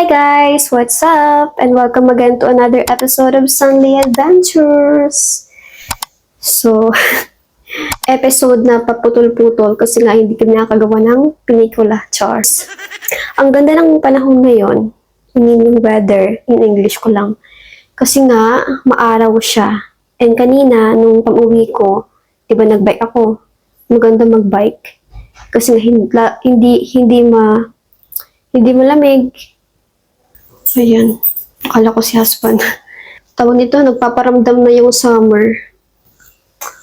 Guys, what's up? And welcome again to another episode of Sunday Adventures. So, episode na paputol-putol kasi nga hindi kami nakagawa ng pelikula, Chars. Ang ganda ng panahon ngayon, yung weather, in English ko lang. Kasi nga, maaraw siya. And kanina, nung pag-uwi ko, di ba nagbike ako? Maganda magbike. Kasi nga, hindi malamig. Ayan. Akala ko si husband. Tawag nito, nagpaparamdam na yung summer.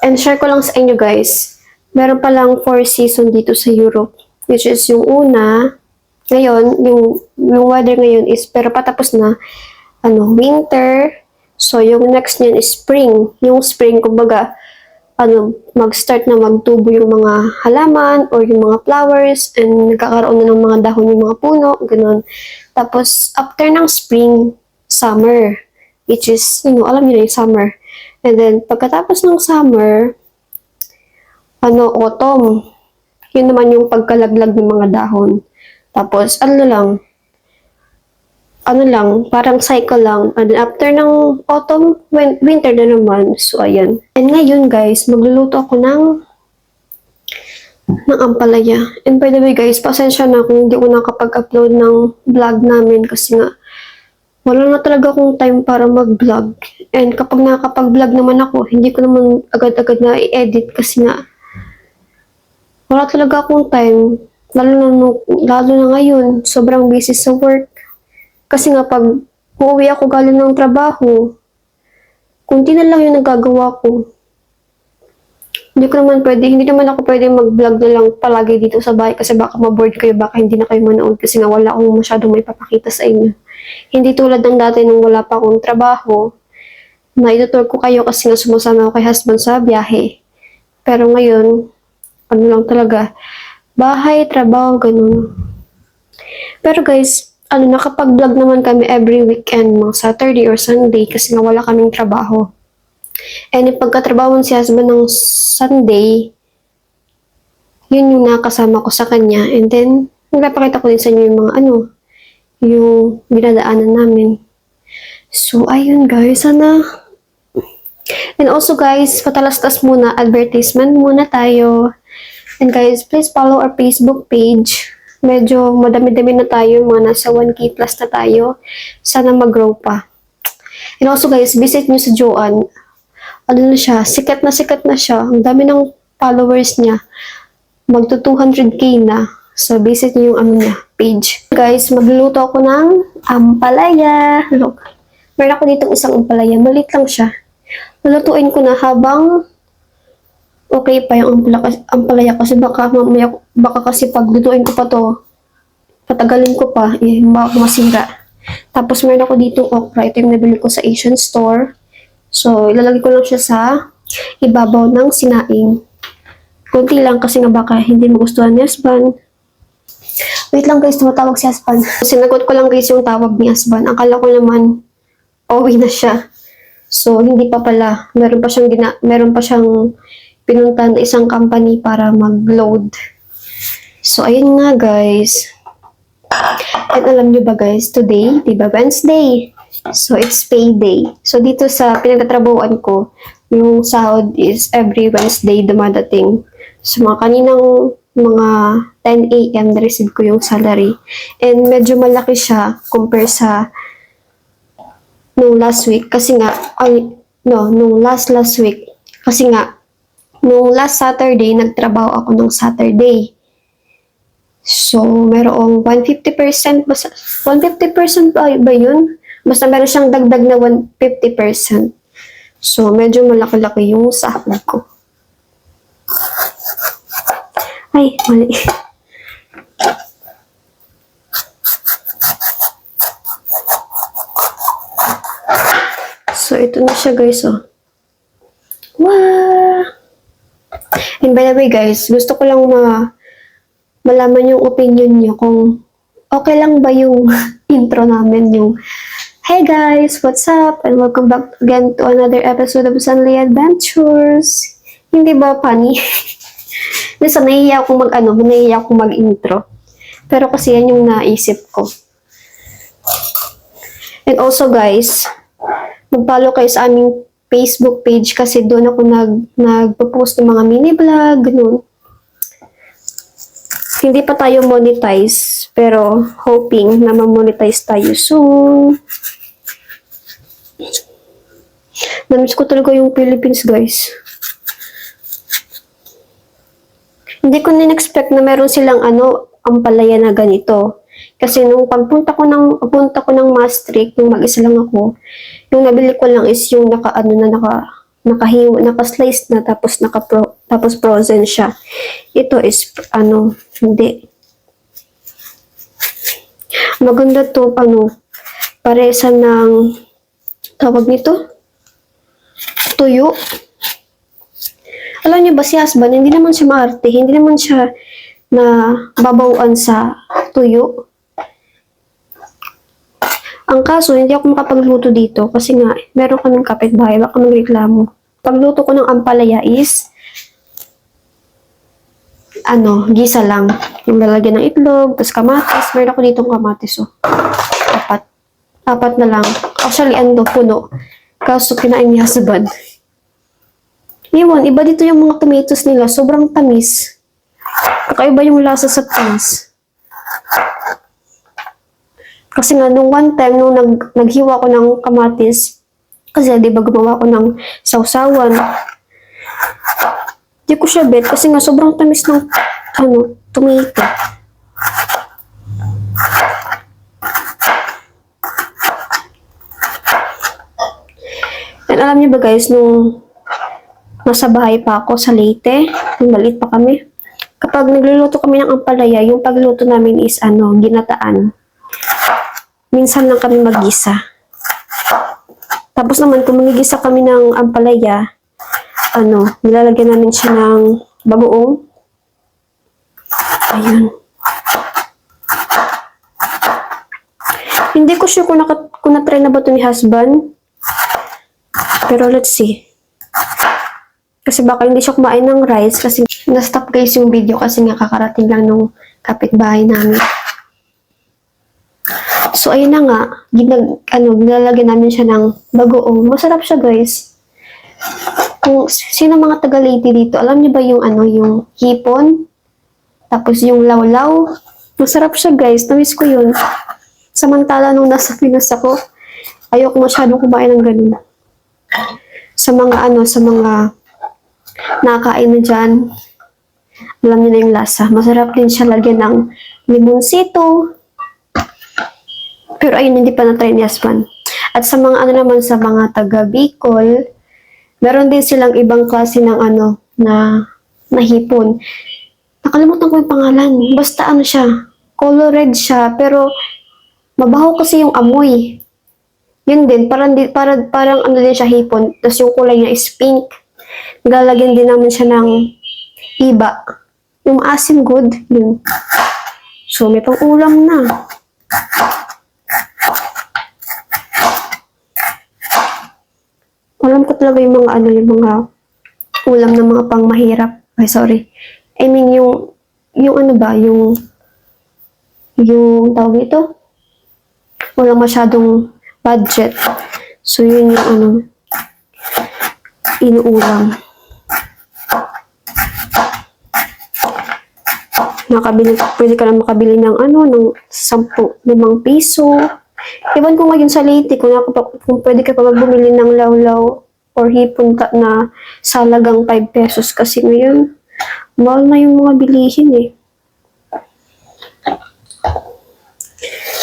And share ko lang sa inyo guys, meron palang 4 season dito sa Europe. Which is yung una, ngayon, yung weather ngayon is, pero patapos na, winter. So, yung next niyan is spring. Yung spring, kumbaga, mag-start na magtubo yung mga halaman or yung mga flowers and nagkakaroon na ng mga dahon yung mga puno, ganun. Tapos, after ng spring, summer, which is, alam niyo na yung summer. And then, pagkatapos ng summer, autumn. Yun naman yung pagkalaglag ng mga dahon. Tapos, parang cycle lang. And then after ng autumn, winter na naman. So, ayan. And ngayon, guys, magluluto ako ng ampalaya. And by the way, guys, pasensya na kung hindi ko nakapag-upload ng vlog namin kasi nga, wala na talaga akong time para mag-vlog. And kapag nakapag-vlog naman ako, hindi ko naman agad-agad na i-edit kasi nga, wala talaga akong time. Lalo na ngayon, sobrang busy sa work. Kasi nga pag uuwi ako galing ng trabaho, kunti na lang yung nagagawa ko. Hindi naman ako pwede mag-vlog na lang palagi dito sa bahay kasi baka ma-board kayo, baka hindi na kayo manood kasi nga wala akong masyadong may papakita sa inyo. Hindi tulad ng dati nung wala pa akong trabaho, na itutur ko kayo kasi nga sumasama ako kay husband sa biyahe. Pero ngayon, lang talaga, bahay, trabaho, ganun. Pero guys, nakapag-vlog naman kami every weekend, mga Saturday or Sunday, kasi nga wala kaming trabaho. And yung pagkatrabaho si husband ng Sunday, yun yung nakasama ko sa kanya. And then, nagpapakita ko din sa inyo yung mga yung binadaanan namin. So, ayun guys, sana. And also guys, patalastas muna, advertisement muna tayo. And guys, please follow our Facebook page. Medyo madami-dami na tayo, mga nasa 1K plus na tayo. Sana mag-grow pa. And also guys, visit nyo sa Joanne. Sikat na siya. Ang dami ng followers niya. Magto 200K na. So, visit nyo yung page. Guys, magluluto ako ng ampalaya. Look, meron ako ditong isang ampalaya. Maliit lang siya. Lulutuin ko na habang okay pa yung ampalaya kasi baka kasi pag lutuin ko pa to, patagalin ko pa, masira. Tapos meron ako ditong okra. Ito yung nabili ko sa Asian store. So, ilalagay ko lang siya sa ibabaw ng sinaing. Kunti lang kasi nga baka hindi magustuhan ni husband. Wait lang guys, tumatawag si husband. Sinagot ko lang guys yung tawag ni husband. Akala ko naman, uwi na siya. So, hindi pa pala. Meron pa siyang pinuntahan na isang company para mag-load. So, ayun nga guys. At alam nyo ba guys, today, diba Wednesday? So, it's payday. So, dito sa pinagtatrabahoan ko, yung sahod is every Wednesday dumadating. So, kaninang mga 10 a.m. na-receive ko yung salary. And medyo malaki siya compare sa nung last week. Kasi nga, nung last week. Kasi nga, nung last Saturday, nagtrabaho ako ng Saturday. So, merong 150%. 150% ba yun? Basta meron siyang dagdag na 150%. So, medyo malaki-laki yung sahod ko. Ay, mali. So, ito na siya guys, oh. Wow! And by the way guys, gusto ko lang malaman yung opinion niyo kung okay lang ba yung intro namin, yung hey guys, what's up? And welcome back again to another episode of Sunday Adventures. Hindi ba funny? Minsan nahihiya akong mag-intro. Pero kasi yan yung naisip ko. And also guys, mag-follow kayo sa aming Facebook page kasi doon ako nagpo-post ng mga mini vlog, ganun. Hindi pa tayo monetize, pero hoping na ma-monetize tayo soon. Namiss ko talaga yung Philippines, guys. Hindi ko na-expect na meron silang ampalaya na ganito. Kasi nung punta ko ng Maastricht, nung mag-isa lang ako, yung nabili ko lang is yung naka-slice na tapos frozen siya. Ito is hindi. Maganda to paresa ng tawag nito tuyo. Alam niyo ba si husband, hindi naman siya maarte, hindi naman siya na babawaan sa tuyo. Ang kaso, hindi ako makapagluto dito kasi nga, meron kaming kapitbahay, baka magreklamo. Pagluto ko ng ampalaya is, gisa lang. Yung lalagyan ng itlog, tapos kamatis. Meron ako ditong kamatis, oh. Apat na lang. Actually, puno. Kaso, kinain ni husband. Iwan, iba dito yung mga tomatoes nila. Sobrang tamis. Kakaiba yung lasa sa tamis. Kasi nga, nung one time, nung naghiwa ko ng kamatis, kasi di ba gumawa ko ng sausawan, di ko siya bet kasi nga sobrang tamis ng tomato. And alam niyo ba guys, nung nasa bahay pa ako sa Leyte, nung maliit pa kami, kapag nagluluto kami ng ampalaya, yung pagluto namin is ginataan. Minsan lang kami mag-gisa. Tapos naman, kung magigisa kami ng ampalaya, nilalagyan namin siya ng bagoong. Ayun. Hindi ko sure kung na-try na ba ito ni husband. Pero let's see. Kasi baka hindi siya kumain ng rice kasi na-stop guys yung video kasi nga kakarating lang nung kapitbahay namin. So, ayun na nga, nilalagyan namin siya ng bagoong. Masarap siya, guys. Kung sino mga taga-Leyte dito, alam niyo ba yung hipon? Tapos yung lawlaw? Masarap siya, guys. Namiss ko yun. Samantala, nung nasa Pinas ako, ayoko masyadong kumain ng ganun. Sa mga nakain na dyan, alam niyo na yung lasa. Masarap din siya lagyan ng limonsito. Pero ayun, hindi pa na-try ni husband. At sa mga naman sa mga taga Bicol, meron din silang ibang klase ng na hipon. Nakalimutan ko yung pangalan. Basta siya, color red siya, pero mabaho kasi yung amoy. Yun din, parang din siya hipon, tapos yung kulay niya is pink. Lalagyan din namin siya ng iba. Yung asim good, yun. So, may pang ulam na. Alam ko talaga yung mga ulam ng mga pangmahirap. Ay, sorry. I mean, yung tawag nito? Walang masyadong budget. So, yun yung inuulam. Pwede ka na makabili ng ng 5 piso. Iwan ko ngayon sa Leyte kung pwede ka pa magbumili ng lawlaw or hipon na salagang 5 pesos kasi ngayon mahal na yung mga bilihin eh.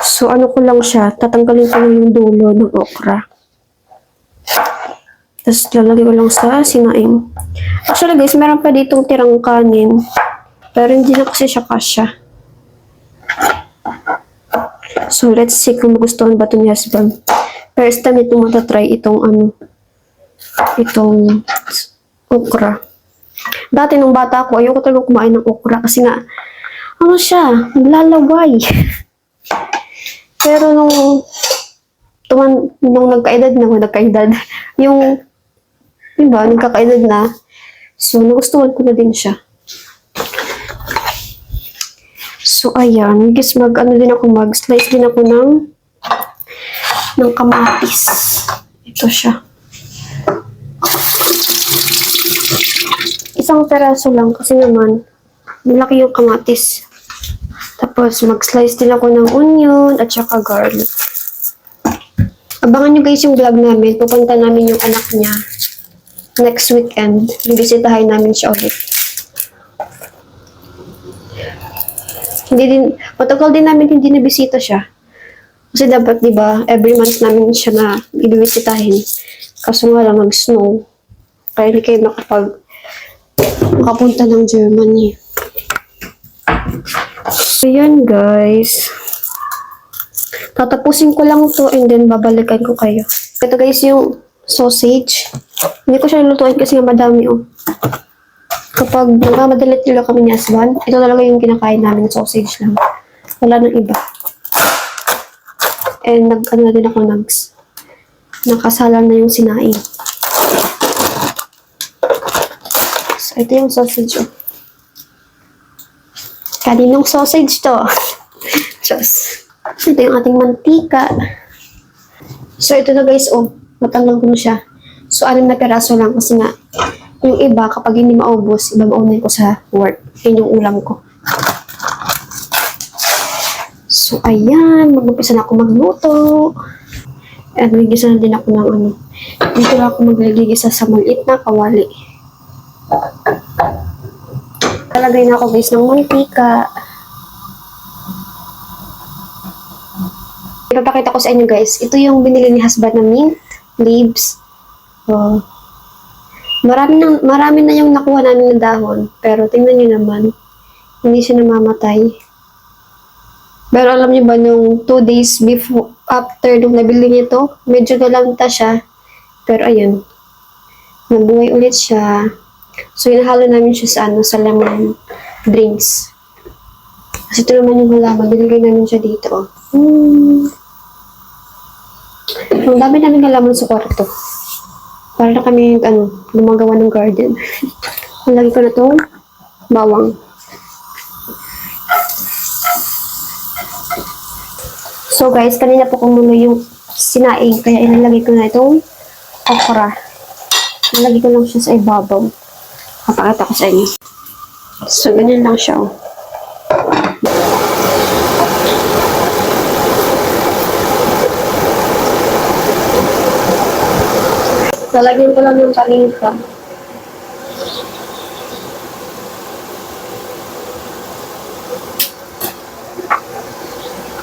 So ko lang siya, tatanggalin ko lang yung dulo ng okra. Tapos lalagay ko lang sa sinaing. Actually guys, meron pa ditong tirang kanin. Pero hindi na kasi siya kasya. So, let's see kung magustuhan ba ito ni husband. First time itong matatry itong okra. Dati nung bata ako, ayoko talaga kumain ng okra kasi nga, siya, naglalaway. Pero nung nagkaedad, nagkakaedad na, so, nagustuhan ko na din siya. So, ayan. Guess mag-slice din ako ng ng kamatis. Ito siya. Isang peraso lang kasi naman malaki yung kamatis. Tapos mag-slice din ako ng onion at saka garlic. Abangan nyo guys yung vlog namin. Pupunta namin yung anak niya next weekend. Bibisitahin namin siya ulit. Matagal din namin hindi nabisita siya. Kasi dapat, di ba, every month namin siya na ibibisitahin. Kaso nga lang, nag-snow. Kaya hindi kayo makapunta ng Germany. Ayan, guys. Tatapusin ko lang to and then babalikan ko kayo. Ito, guys, yung sausage. Hindi ko siya lulutuin kasi nga madami, oh. Kapag nagmamadalit nila kami ni husband, ito talaga yung kinakain namin, sausage lang. Wala nang iba. And nag-ano na din ako, nakasala na yung sinaing. So, ito yung sausage, oh. Kaninong sausage to? Diyos. Ito yung ating mantika. So, ito na guys, oh. Matanggal ko na siya. So, 6 na peraso lang kasi nga, yung iba, kapag hindi maubos, iba maunin ko sa work. Yan yung ulam ko. So, ayan. Mag-upisa na ako magluto. At magigisa na din ako ng ano. Dito lang ako magligisa sa maliit na kawali. Talagay na ako guys ng mantika. Ipapakita ko sa inyo guys. Ito yung binili ni husband na mint leaves. Oh. Marami na yung nakuha namin ng dahon. Pero tingnan nyo naman. Hindi siya namamatay. Pero alam niyo ba, nung 2 days after nung nabili niya to, medyo nalanta siya. Pero ayun, nabuhay ulit siya. So, inahalo namin siya sa sa lemon drinks. Kasi ito naman yung halaman, binigay namin siya dito. Ang dami namin halaman sa kwarto. Para na kami, lumagawa ng garden. Lagi ko na to, bawang. So guys, kanina po kumulo yung sinaing, kaya ilalagay ko na itong okra. Ilalagay ko lang siya sa ibabaw. Kapakita ko sa inyo. So, ganyan lang siya. Oh. Lalagyan ko lang yung paninta.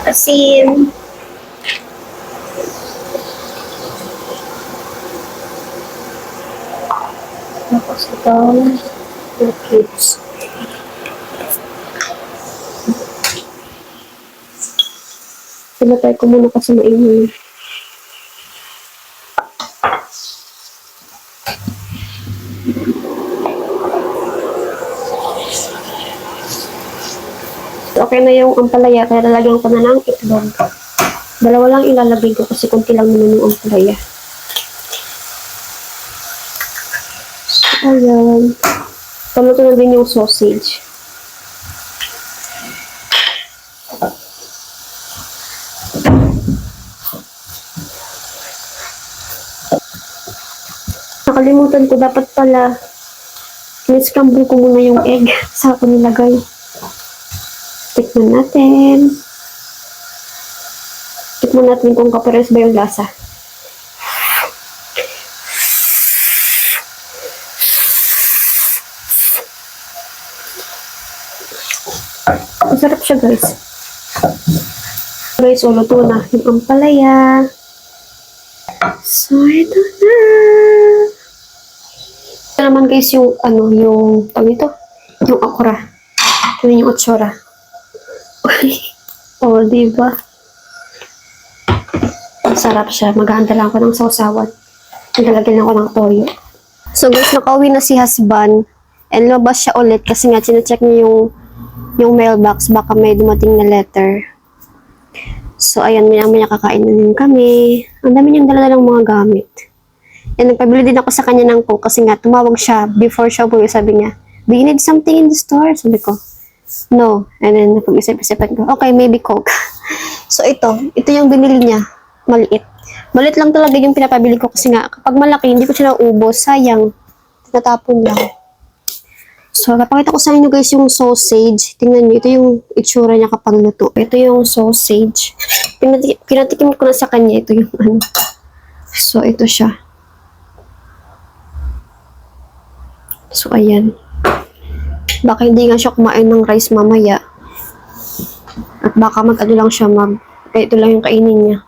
Asin. Tapos ito, yung cubes. Pinatay ko muna kasi maingay. Okay na yung ampalaya, kaya lalagyan ko na ng itlog. 2 lang ilalagay ko kasi kunti lang naman yung ampalaya. So, ayan. Paluto na din yung sausage. Nakalimutan ko, dapat pala in-scramble ko muna yung egg sa ako nilagay. Tikman natin. Tikman natin kung kapares ba yung lasa. Masarap siya guys. Guys, luto na yung ampalaya. So, ito na. Ito naman guys yung yung yung okra. Ito yung otsura. Oh, diba? Masarap siya. Maghahanda lang ako ng sausawan. Naglalagyan ako ng toyo. So guys, nakauwi na si husband. And lumabas siya ulit kasi nga sinecheck niya yung mailbox. Baka may dumating na letter. So ayan, maya kakain na din kami. Ang dami niyang dala ng mga gamit. And nagpabili din ako sa kanya ng Coke kasi nga tumawag siya before siya uwi. Sabi niya, do you need something in the store? Sabi ko, no. And then, napag-isip-isipan ko, okay, maybe Coke. So, ito yung binili niya. Maliit. Malit lang talaga yung pinapabili ko kasi nga, kapag malaki, hindi ko siya naubos. Sayang. Tinatapon lang. So, napakita ko sa inyo guys yung sausage. Tingnan nyo, ito yung itsura niya kapag luto. Ito yung sausage. Pinatikim ko na sa kanya. Ito yung ano. So, ito siya. So, ayan. Baka hindi nga siya kumain ng rice mamaya. At baka mag-ano lang siya kaya ito lang yung kainin niya.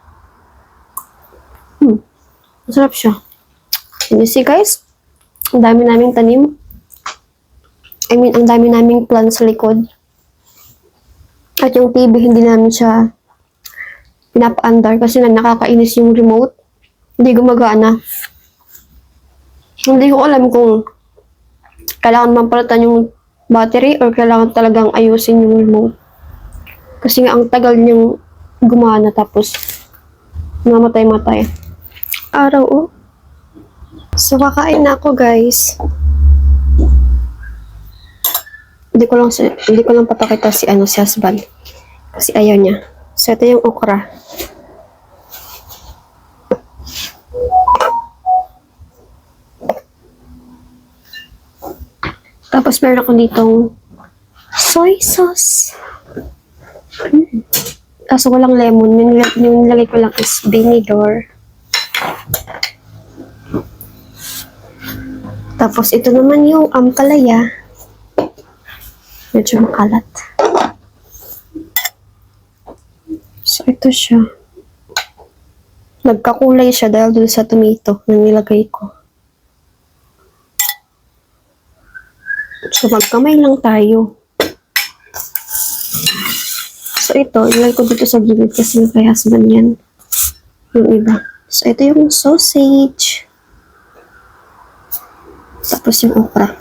Masarap siya. Can you see guys? Ang dami naming tanim. Ang dami naming plants sa likod. At yung TV, hindi namin siya pinapa-andar kasi nakakainis yung remote. Hindi gumagana. Hindi ko alam kung kailangan mampalitan yung battery or kailangan talagang ayusin yung remote. Kasi nga ang tagal niyang gumana tapos namatay-matay. Araw oh. So kakain na ako guys. Hindi ko lang papakita si husband. Kasi ayaw niya. So ito yung okra. Tapos meron ako ditong soy sauce. Kaso walang lemon. Yung nilagay ko lang is vinegar. Tapos ito naman yung ampalaya. Medyo makalat. So ito siya. Nagkakulay siya dahil dun sa tomato na nilagay ko. So magkamay lang tayo. So ito, ilagay ko dito sa gilid kasi yung kay husband yan. Yung iba. So ito yung sausage. Tapos yung okra.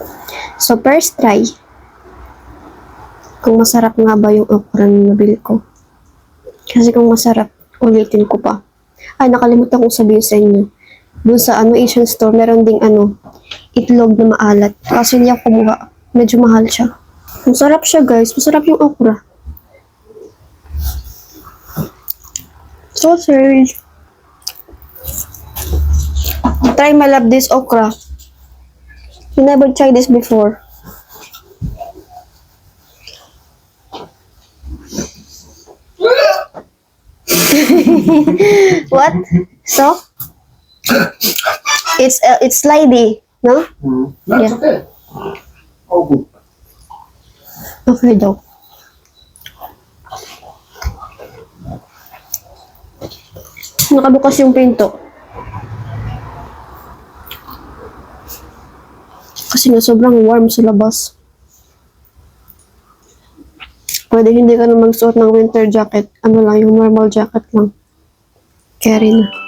So first try. Kung masarap nga ba yung okra na nabili ko. Kasi kung masarap, ulitin ko pa. Ay, nakalimutan kong sabihin sa inyo. Doon sa Asian store, meron ding itlog na maalat. Kaso hindi ako kumuha. Medyo mahal siya. Masarap siya guys. Masarap yung okra. Sausage. Try my love this okra. You never tried this before. What? So? It's slidey, no? That's Yeah. okay. Oh, good. Okay daw. Nakabukas yung pinto. Kasi nga sobrang warm sa labas. Pwede hindi ka na magsuot ng winter jacket. Ano lang, yung normal jacket lang. Carry na.